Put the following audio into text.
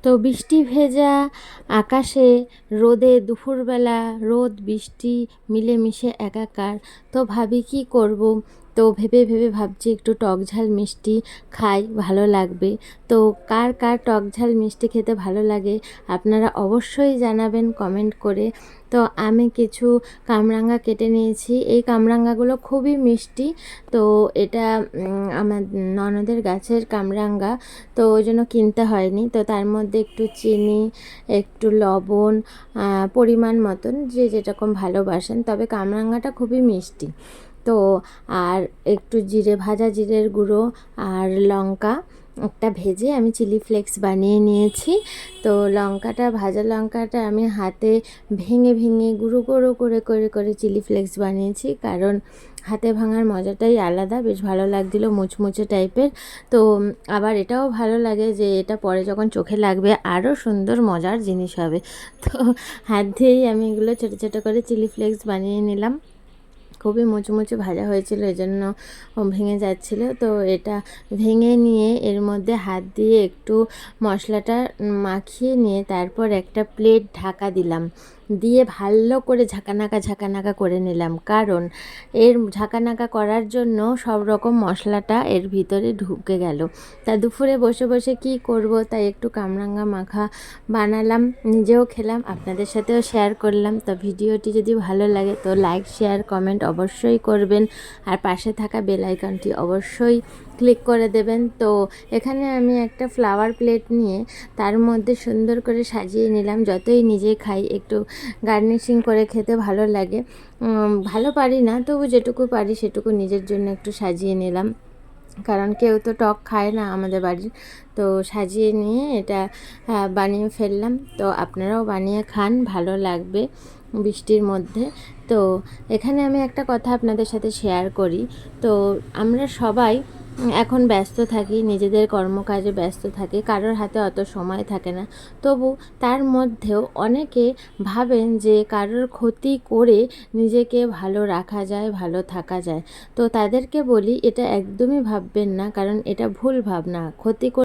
তো বৃষ্টি ভেজা আকাশে রোদে দুপুরবেলা রোদ বৃষ্টি মিলেমিশে একাকার। তো ভাবি কি করব, তো ভেবে ভেবে ভাবছি একটু টক ঝাল মিষ্টি খাই, ভালো লাগবে। তো কার কার টক ঝাল মিষ্টি খেতে ভালো লাগে আপনারা অবশ্যই জানাবেন কমেন্ট করে। তো আমি কিছু কামরাঙা কেটে নিয়েছি, এই কামরাঙাগুলো খুবই মিষ্টি। তো এটা আমার ননদের গাছের কামরাঙা, তো ওই জন্য কিনতে হয়নি। তো তার মধ্যে একটু চিনি, একটু লবণ, পরিমাণ মতন যে যেরকম ভালোবাসেন, তবে কামরাঙাটা খুবই মিষ্টি। তো আর একটু জিরে, ভাজা জিরের গুঁড়ো আর লঙ্কা একটা ভেজে আমি চিলি ফ্লেক্স বানিয়ে নিয়েছি। তো লঙ্কাটা, ভাজা লঙ্কাটা আমি হাতে ভেঙে ভেঙে গুঁড়ো গুঁড়ো করে করে করে চিলি ফ্লেক্স বানিয়েছি, কারণ হাতে ভাঙার মজাটাই আলাদা, বেশ ভালো লাগছিলো, মুচমুচে টাইপের। তো আবার এটাও ভালো লাগে যে এটা পরে যখন চোখে লাগবে আরও সুন্দর মজার জিনিস হবে। তো হাত দিয়েই আমি এগুলো ছোটো ছোটো করে চিলি ফ্লেক্স বানিয়ে নিলাম। খুবই মুচমুচে ভাজা হয়েছিল, এজন্য ভেঙে যাচ্ছিলো। তো এটা ভেঙে নিয়ে এর মধ্যে হাত দিয়ে একটু মশলাটা মাখিয়ে নিয়ে তারপর একটা প্লেট ঢাকা দিলাম, দিয়ে ভালো করে ঝাঁকানাকা করে নিলাম, কারণ এর ঝাঁকানাকা করার জন্য সব রকম মশলাটা এর ভিতরে ঢুকে গেল। তা দুপুরে বসে বসে কি করব, তাই একটু কামরাঙা মাখা বানালাম, নিজেও খেলাম, আপনাদের সাথেও শেয়ার করলাম। তো ভিডিওটি যদি ভালো লাগে তো লাইক শেয়ার কমেন্ট অবশ্যই করবেন, আর পাশে থাকা বেল আইকনটি অবশ্যই ক্লিক করে দেবেন। তো এখানে আমি একটা ফ্লাওয়ার প্লেট নিয়ে তার মধ্যে সুন্দর করে সাজিয়ে নিলাম। যতই নিজে খাই একটু গার্নিশিং করে খেতে ভালো লাগে, ভালো পারি না, তবু যেটুকু পারি সেটুকু নিজের জন্য একটু সাজিয়ে নিলাম, কারণ কেউ তো টক খায় না আমাদের বাড়ির। তো সাজিয়ে নিয়ে এটা বানিয়ে ফেললাম। তো আপনারাও বানিয়ে খান, ভালো লাগবে বৃষ্টির মধ্যে। তো এখানে আমি একটা কথা আপনাদের সাথে শেয়ার করি। তো আমরা সবাই এখন ব্যস্ত থাকি, নিজেদের কর্মকাজে ব্যস্ত থাকি, কারোর হাতে অত সময় থাকে না। তবু তার মধ্যেও অনেকে ভাবেন যে কারোর ক্ষতি করে নিজেকে ভালো রাখা যায়, ভালো থাকা যায়। তো তাদেরকে বলি এটা একদমই ভাববেন না, কারণ এটা ভুল ভাবনা। ক্ষতি